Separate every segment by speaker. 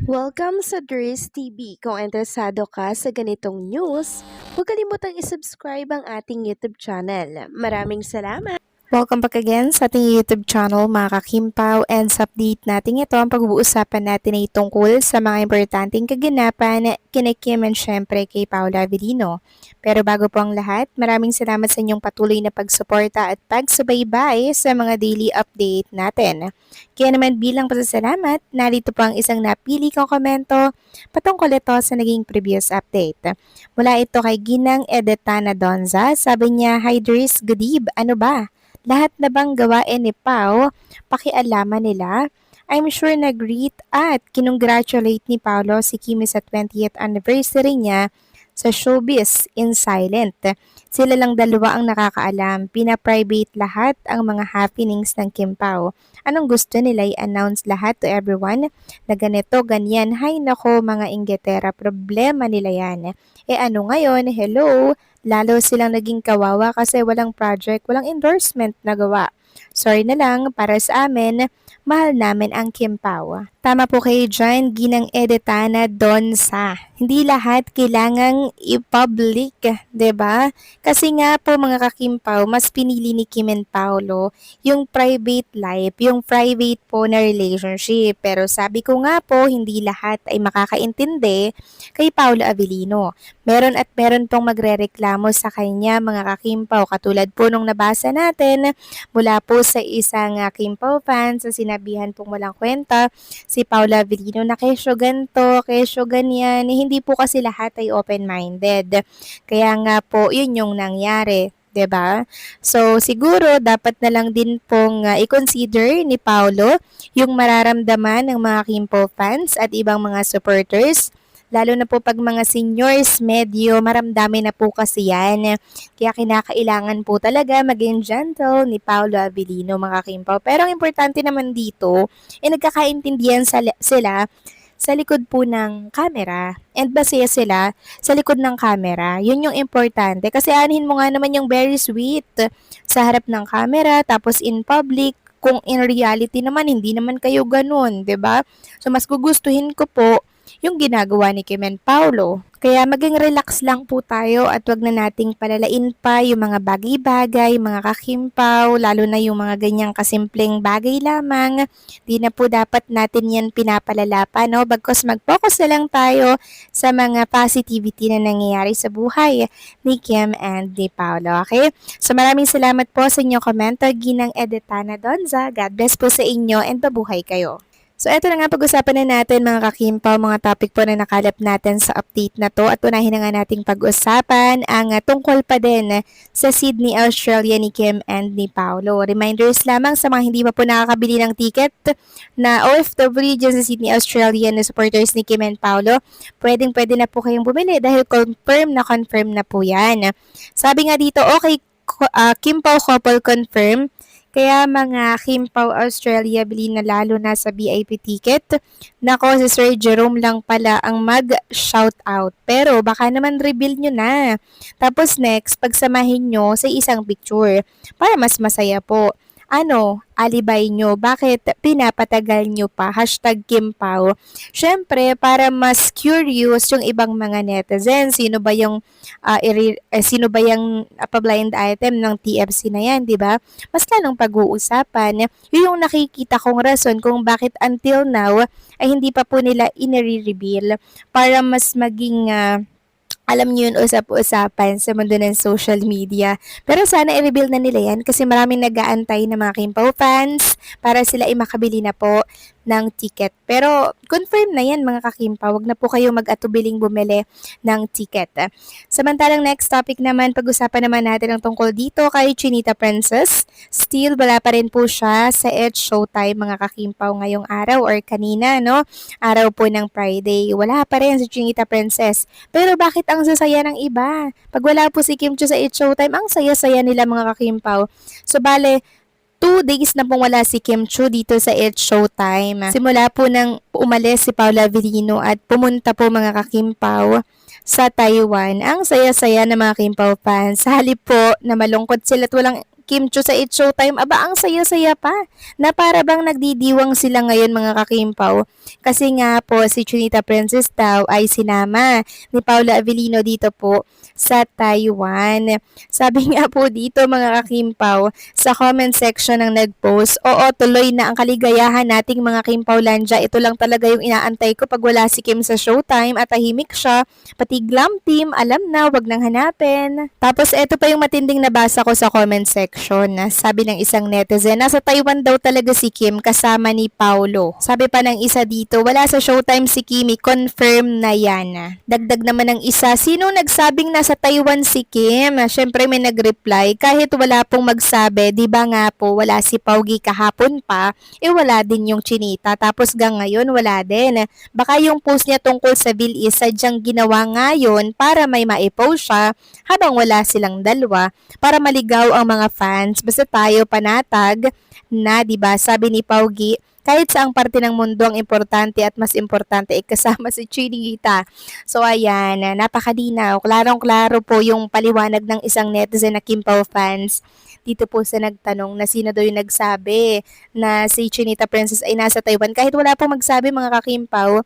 Speaker 1: Welcome sa Dries TV. Kung interesado ka sa ganitong news, huwag kalimutang isubscribe ang ating YouTube channel. Maraming salamat!
Speaker 2: Welcome back again sa ating YouTube channel mga kakimpaw, and sa update natin ito ang pag-uusapan natin ay tungkol sa mga importanteng kaganapan kina Kim and syempre kay Paula Avellino. Pero bago po ang lahat, maraming salamat sa inyong patuloy na pagsuporta at pagsubaybay sa mga daily update natin. Kaya naman bilang pasasalamat, narito po ang isang napili kong komento patungkol ito sa naging previous update. Mula ito kay Ginang Edetana Donza, sabi niya, "Hi Dries, good eve, ano ba? Lahat na bang gawain ni Pao, pakialaman nila? I'm sure nag-greet at kinongratulate ni Paolo si Kimi sa 20th anniversary niya sa showbiz in silent. Sila lang dalawa ang nakakaalam. Pina-private lahat ang mga happenings ng Kim Pao. Anong gusto nila i-announce lahat to everyone na ganito, ganyan. Hay nako mga ingetera, problema nila yan. Ano ngayon? Hello? Lalo silang naging kawawa kasi walang project, walang endorsement na gawa. Sorry na lang, para sa amin, mahal namin ang Kim Pao." Tama po kayo dyan, Ginang Edetana Donza. Hindi lahat kailangang i-public, 'di ba? Kasi nga po mga kakimpaw, mas pinili ni Kim and Paolo yung private life, yung private po na relationship. Pero sabi ko nga po, hindi lahat ay makakaintindi kay Paolo Avellino. Meron at meron pong magrereklamo sa kanya mga kakimpaw. Katulad po nung nabasa natin mula po sa isang Kimpaw fan sa sinabihan pong walang kwenta si Paula Avellino na kesyo ganto, kesyo ganyan. Hindi po kasi lahat ay open-minded. Kaya nga po, yun yung nangyari. 'Di ba? So siguro dapat na lang din pong i-consider ni Paulo yung mararamdaman ng mga Kimpo fans at ibang mga supporters. Lalo na po pag mga seniors, medyo maramdamin na po kasi yan. Kaya kinakailangan po talaga maging gentle ni Paolo Avellino mga Kimpaw. Pero ang importante naman dito, nagkakaintindihan sila sa likod po ng camera, and masaya sila sa likod ng camera. Yun yung importante kasi anuhin mo nga naman yung very sweet sa harap ng camera, tapos in public, kung in reality naman hindi naman kayo ganun, 'di ba? So mas gugustuhin ko po yung ginagawa ni Kim and Paolo. Kaya maging relax lang po tayo at wag na nating palalain pa yung mga bagay-bagay, mga kakimpaw, lalo na yung mga ganyang kasimpleng bagay lamang. Di na po dapat natin yan pinapalala pa, no? Bagkus mag-focus na lang tayo sa mga positivity na nangyayari sa buhay ni Kim and ni Paolo, okay? So maraming salamat po sa inyong komento, Ginang Edetana Donza. God bless po sa inyo and mabuhay kayo. So, eto na nga pag-usapan na natin mga kakimpaw, mga topic po na nakalap natin sa update na to. At unahin na nga nating pag-usapan ang tungkol pa din sa Sydney, Australia ni Kim and ni Paolo. Reminders lamang sa mga hindi pa po nakakabili ng ticket na OFW dyan sa Sydney, Australia na supporters ni Kim and Paolo. Pwede na po kayong bumili dahil confirm na po yan. Sabi nga dito, okay, Kim Pao couple confirm. Kaya mga Kimpaw Australia, bili na lalo na sa VIP ticket. Nako, si Sir Jerome lang pala ang mag-shout out. Pero baka naman reveal nyo na. Tapos next, pagsamahin nyo sa isang picture para mas masaya po. Alibay nyo, bakit pinapatagal nyo pa? #Kimpaw. Syempre, para mas curious yung ibang mga netizens. Sino ba yung pa-blind item ng TFC na yan, di ba? Mas lalong pag-uusapan. Yun yung nakikita kong rason kung bakit until now ay hindi pa po nila inire-reveal para mas maging alam niyo yun, usap-usapan sa mundo ng social media. Pero sana i-reveal na nila yan kasi maraming nag-aantay na mga Kimpaw fans para sila ay makabili na po ng ticket. Pero confirm na yan mga kakimpaw, wag na po kayo mag-atubiling bumili ng ticket. Samantalang next topic naman, pag-usapan naman natin ang tungkol dito kay Chinita Princess. Still, wala pa rin po siya sa It's Showtime mga kakimpaw ngayong araw or kanina, no? Araw po ng Friday. Wala pa rin si Chinita Princess. Pero bakit ang sasaya ng iba? Pag wala po si Kim Chiu sa It's Showtime, ang saya-saya nila mga kakimpaw. So, bale, 2 days na pong wala si Kim Chiu dito sa It's Showtime. Simula po nang umalis si Paula Avellino at pumunta po mga kakimpaw sa Taiwan. Ang saya-saya ng mga Kimpaw fans. Sa halip po na malungkot sila at walang Kim Chiu sa It's Showtime, aba ang saya-saya pa na para bang nagdidiwang sila ngayon mga kakimpaw. Kasi nga po si Chinita Princess daw ay sinama ni Paula Avellino dito po sa Taiwan. Sabi nga po dito mga kakimpaw sa comment section ng nag-post, oo tuloy na ang kaligayahan nating mga Kimpawlandia. Ito lang talaga yung inaantay ko pag wala si Kim sa Showtime at tahimik siya. Pati glam team, alam na, wag nang hanapin. Tapos eto pa yung matinding nabasa ko sa comment section. Sabi ng isang netizen, nasa Taiwan daw talaga si Kim kasama ni Paulo. Sabi pa ng isa dito, wala sa Showtime si Kimi, confirm na yan. Dagdag naman ng isa, sino nagsabing nasa Taiwan si Kim? Syempre may nag-reply, kahit wala pong magsabi, di ba nga po wala si Paugi kahapon pa, wala din yung Chinita. Tapos gang ngayon wala din. Baka yung post niya tungkol sa bill is sadyang ginawa ngayon para may maipost siya habang wala silang dalawa para maligaw ang mga fans. Basta tayo panatag na, 'di ba? Sabi ni Paugi, kahit saang parte ng mundo ang importante at mas importante ay kasama si Chinita. So ayan, napakalinaw. Klarong-klaro po yung paliwanag ng isang netizen na Kimpaw fans. Dito po sa nagtanong na sino daw yung nagsabi na si Chinita Princess ay nasa Taiwan. Kahit wala pong magsabi mga kakimpaw,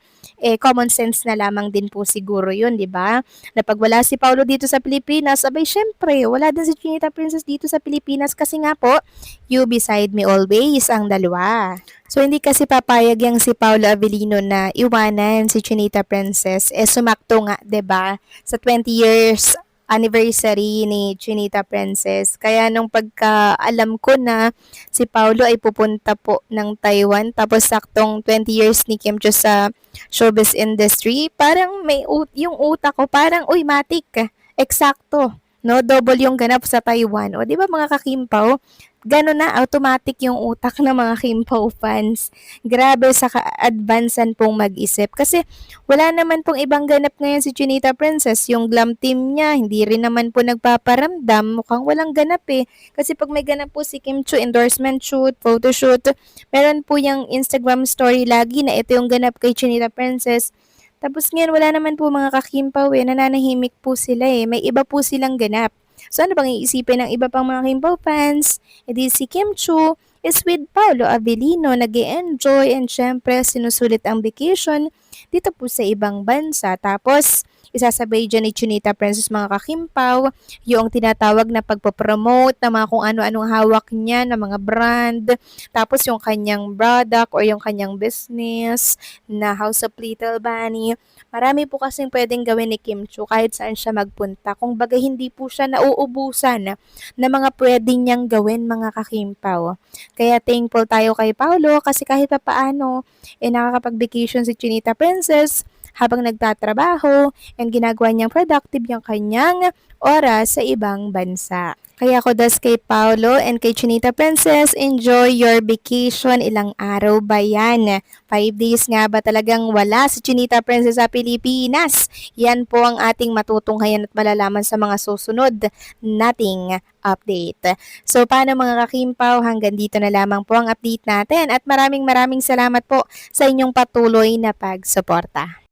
Speaker 2: common sense na lamang din po siguro yun, di ba? Na pag wala si Paulo dito sa Pilipinas, abay syempre, wala din si Chinita Princess dito sa Pilipinas kasi nga po, you beside me always ang dalawa. So, hindi kasi papayag yang si Paolo Avellino na iwanan si Chinita Princess. Sumakto nga, 'di ba sa 20 years anniversary ni Chinita Princess. Kaya nung pagka-alam ko na si Paolo ay pupunta po ng Taiwan, tapos saktong 20 years ni Kim Chiu sa showbiz industry, parang yung utak ko, parang, uy, matik, eksakto. No, double yung ganap sa Taiwan. O, di ba mga kakimpaw? Gano'n na, automatic yung utak ng mga Kimpaw fans. Grabe sa ka-advancean pong mag-isip. Kasi wala naman pong ibang ganap ngayon si Chinita Princess. Yung glam team niya, hindi rin naman po nagpaparamdam. Mukhang walang ganap eh. Kasi pag may ganap po si Kim Chiu, endorsement shoot, photoshoot, meron po yung Instagram story lagi na ito yung ganap kay Chinita Princess. Tapos ngayon, wala naman po mga kakimpaw nananahimik po sila May iba po silang ganap. So ano bang iisipin ng iba pang mga Kimpaw fans? Si Kim Chiu is with Paolo Avellino, nag-enjoy and syempre sinusulit ang vacation dito po sa ibang bansa. Tapos isasabay dyan ni Chinita Princess mga kakimpaw, yung tinatawag na pagpapromote ng mga kung ano-anong hawak niya ng mga brand, tapos yung kanyang product or yung kanyang business na House of Little Bunny. Marami po kasing pwedeng gawin ni Kim Chiu kahit saan siya magpunta. Kung baga hindi po siya nauubusan na mga pwedeng niyang gawin mga kakimpaw. Kaya thankful tayo kay Paolo kasi kahit pa paano nakakapag-vacation si Chinita Princess habang nagtatrabaho and ginagawa niyang productive yung kanyang oras sa ibang bansa. Kaya ako das kay Paolo and kay Chinita Princess, enjoy your vacation. Ilang araw ba yan? 5 days nga ba talagang wala si Chinita Princess sa Pilipinas? Yan po ang ating matutunghayan at malalaman sa mga susunod nating update. So paano mga kakimpaw, hanggang dito na lamang po ang update natin at maraming salamat po sa inyong patuloy na pagsuporta.